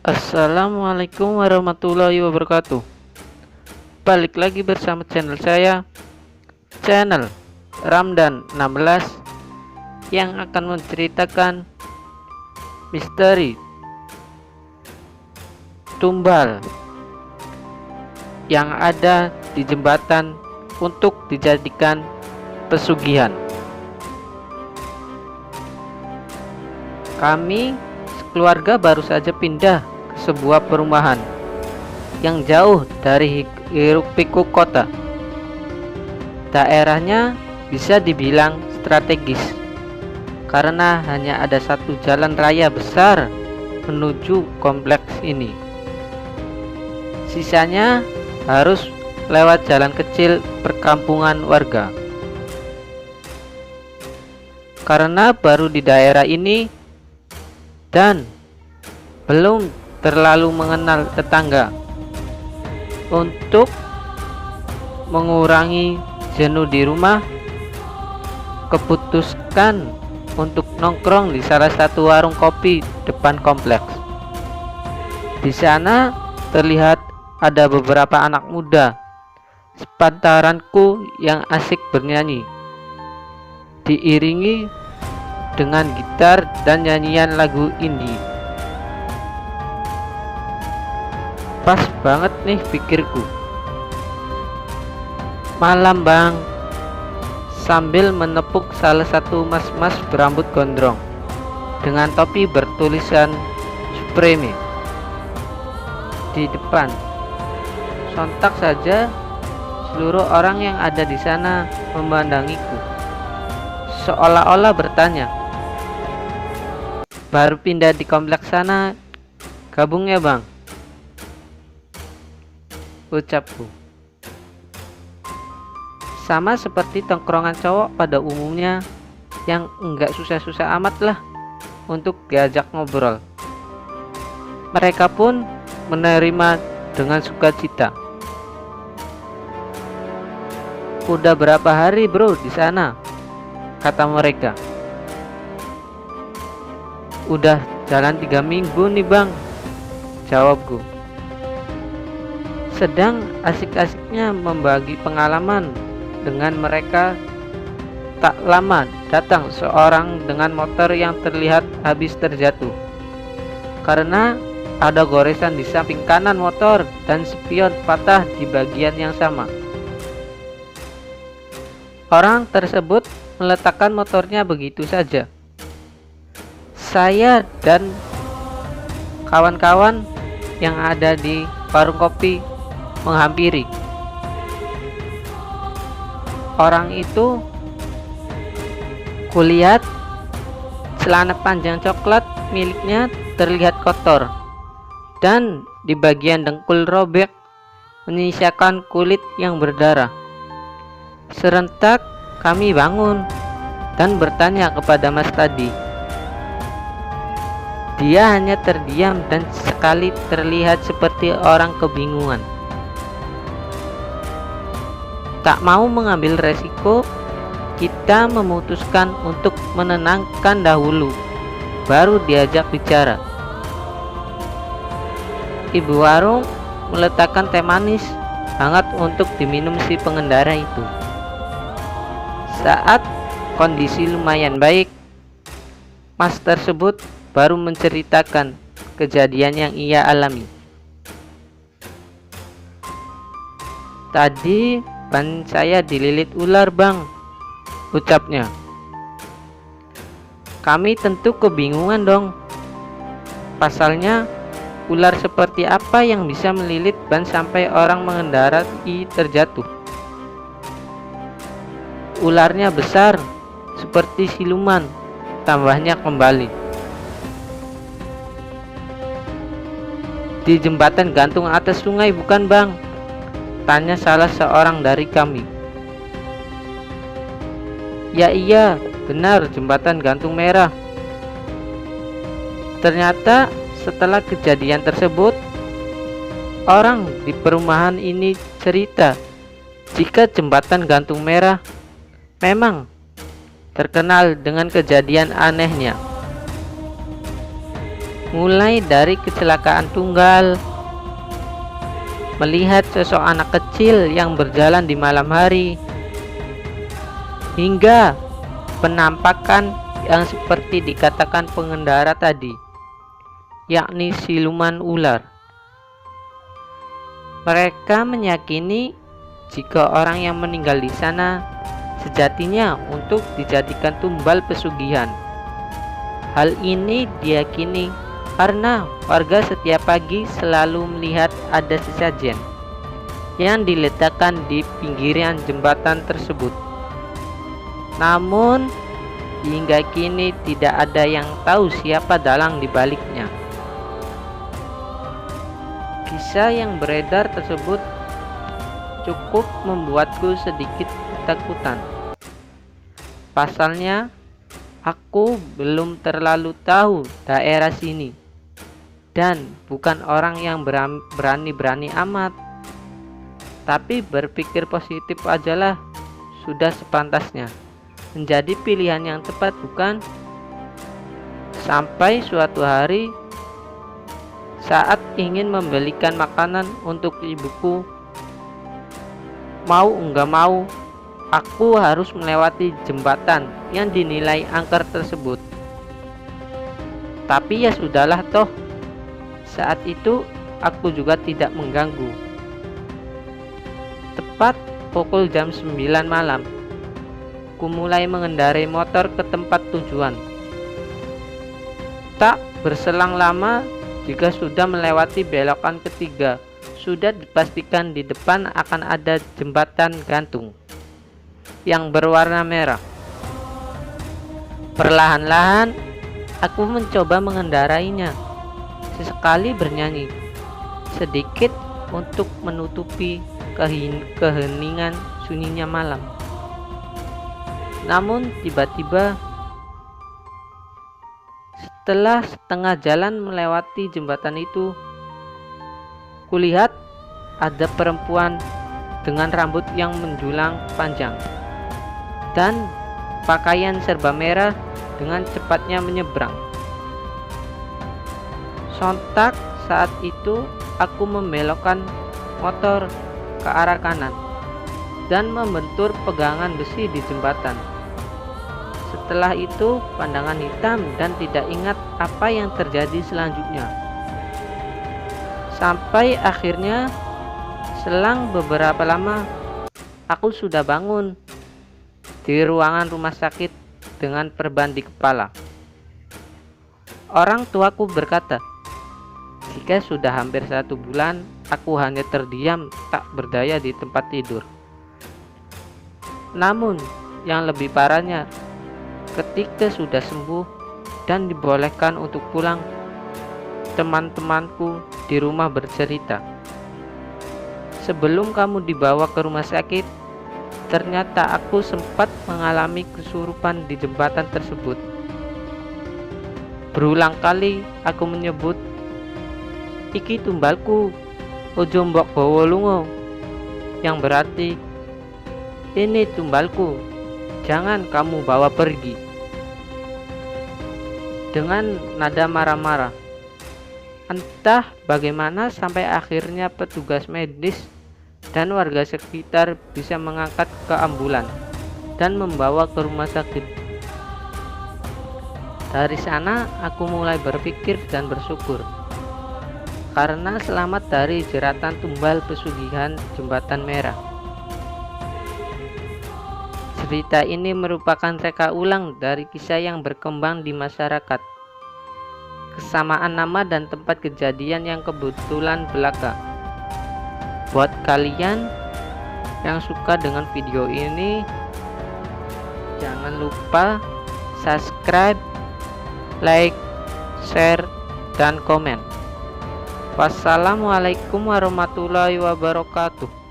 Assalamualaikum warahmatullahi wabarakatuh. Balik lagi bersama channel saya, channel Ramdan 16, yang akan menceritakan misteri tumbal yang ada di jembatan untuk dijadikan pesugihan. Kami sekeluarga baru saja pindah ke sebuah perumahan yang jauh dari hiruk-pikuk kota. Daerahnya bisa dibilang strategis karena hanya ada satu jalan raya besar menuju kompleks ini. Sisanya harus lewat jalan kecil perkampungan warga. Karena baru di daerah ini dan belum terlalu mengenal tetangga, untuk mengurangi jenuh di rumah, keputuskan untuk nongkrong di salah satu warung kopi depan kompleks. Di sana terlihat ada beberapa anak muda sepantaranku yang asik bernyanyi, diiringi dengan gitar dan nyanyian lagu indie. Pas banget nih pikirku. Malam bang, sambil menepuk salah satu mas-mas berambut gondrong dengan topi bertulisan Supreme di depan. Sontak saja seluruh orang yang ada di sana memandangiku, seolah-olah bertanya, "Baru pindah di kompleks sana, gabung ya bang?" ucapku. Sama seperti tongkrongan cowok pada umumnya yang enggak susah-susah amat lah untuk diajak ngobrol. Mereka pun menerima dengan sukacita. "Udah berapa hari bro di sana?" kata mereka. "Udah jalan 3 minggu nih bang," jawabku. Sedang asik-asiknya membagi pengalaman dengan mereka, tak lama datang seorang dengan motor yang terlihat habis terjatuh karena ada goresan di samping kanan motor dan spion patah di bagian yang sama. Orang tersebut meletakkan motornya begitu saja. Saya dan kawan-kawan yang ada di warung kopi menghampiri. Orang itu kulihat celana panjang coklat miliknya terlihat kotor dan di bagian dengkul robek menyisakan kulit yang berdarah. Serentak kami bangun dan bertanya kepada Mas tadi. Dia hanya terdiam dan sekali terlihat seperti orang kebingungan. Tak mau mengambil resiko, kita memutuskan untuk menenangkan dahulu, baru diajak bicara. Ibu warung meletakkan teh manis hangat untuk diminum si pengendara itu. Saat kondisi lumayan baik, Mas tersebut baru menceritakan kejadian yang ia alami. "Tadi ban saya dililit ular bang," ucapnya. Kami tentu kebingungan dong. Pasalnya, ular seperti apa yang bisa melilit ban sampai orang mengendarai terjatuh? "Ularnya besar, seperti siluman," tambahnya kembali. "Di jembatan gantung atas sungai bukan bang?" tanya salah seorang dari kami. "Ya iya, benar, jembatan gantung merah." Ternyata setelah kejadian tersebut, orang di perumahan ini cerita jika jembatan gantung merah memang terkenal dengan kejadian anehnya. mulai dari kecelakaan tunggal, melihat sosok anak kecil yang berjalan di malam hari, hingga penampakan yang seperti dikatakan pengendara tadi, yakni siluman ular. Mereka meyakini jika orang yang meninggal di sana sejatinya untuk dijadikan tumbal pesugihan. Hal ini diyakini karena warga setiap pagi selalu melihat ada sesajen yang diletakkan di pinggiran jembatan tersebut. Namun hingga kini tidak ada yang tahu siapa dalang di baliknya. Kisah yang beredar tersebut cukup membuatku sedikit ketakutan. Pasalnya, aku belum terlalu tahu daerah sini dan bukan orang yang berani-berani amat. Tapi berpikir positif ajalah, sudah sepantasnya menjadi pilihan yang tepat, bukan? Sampai suatu hari saat ingin membelikan makanan untuk ibuku, mau enggak mau aku harus melewati jembatan yang dinilai angker tersebut. Tapi ya sudahlah toh, saat itu aku juga tidak mengganggu. Tepat pukul jam 9 malam, aku mulai mengendarai motor ke tempat tujuan. Tak berselang lama, jika sudah melewati belokan ketiga, sudah dipastikan di depan akan ada jembatan gantung yang berwarna merah. Perlahan-lahan aku mencoba mengendarainya, sesekali bernyanyi sedikit untuk menutupi keheningan sunyinya malam. Namun tiba-tiba setelah setengah jalan melewati jembatan itu, kulihat ada perempuan dengan rambut yang menjulang panjang dan pakaian serba merah dengan cepatnya menyeberang. Sontak saat itu aku membelokkan motor ke arah kanan dan membentur pegangan besi di jembatan. Setelah itu pandangan hitam dan tidak ingat apa yang terjadi selanjutnya. Sampai akhirnya selang beberapa lama aku sudah bangun di ruangan rumah sakit dengan perban di kepala. Orang tuaku berkata, jika sudah hampir 1 bulan aku hanya terdiam tak berdaya di tempat tidur. Namun yang lebih parahnya, ketika sudah sembuh dan dibolehkan untuk pulang, teman-temanku di rumah bercerita, sebelum kamu dibawa ke rumah sakit, ternyata aku sempat mengalami kesurupan di jembatan tersebut. Berulang kali aku menyebut, iki tumbalku, ojo mbok bawa lunga, yang berarti ini tumbalku, jangan kamu bawa pergi. Dengan nada marah-marah. Entah bagaimana sampai akhirnya petugas medis dan warga sekitar bisa mengangkat ke ambulan dan membawa ke rumah sakit. Dari sana aku mulai berpikir dan bersyukur karena selamat dari jeratan tumbal pesugihan jembatan merah. Cerita ini merupakan reka ulang dari kisah yang berkembang di masyarakat. Kesamaan nama dan tempat kejadian yang kebetulan belaka. Buat kalian yang suka dengan video ini, jangan lupa subscribe, like, share, dan komen. Wassalamualaikum warahmatullahi wabarakatuh.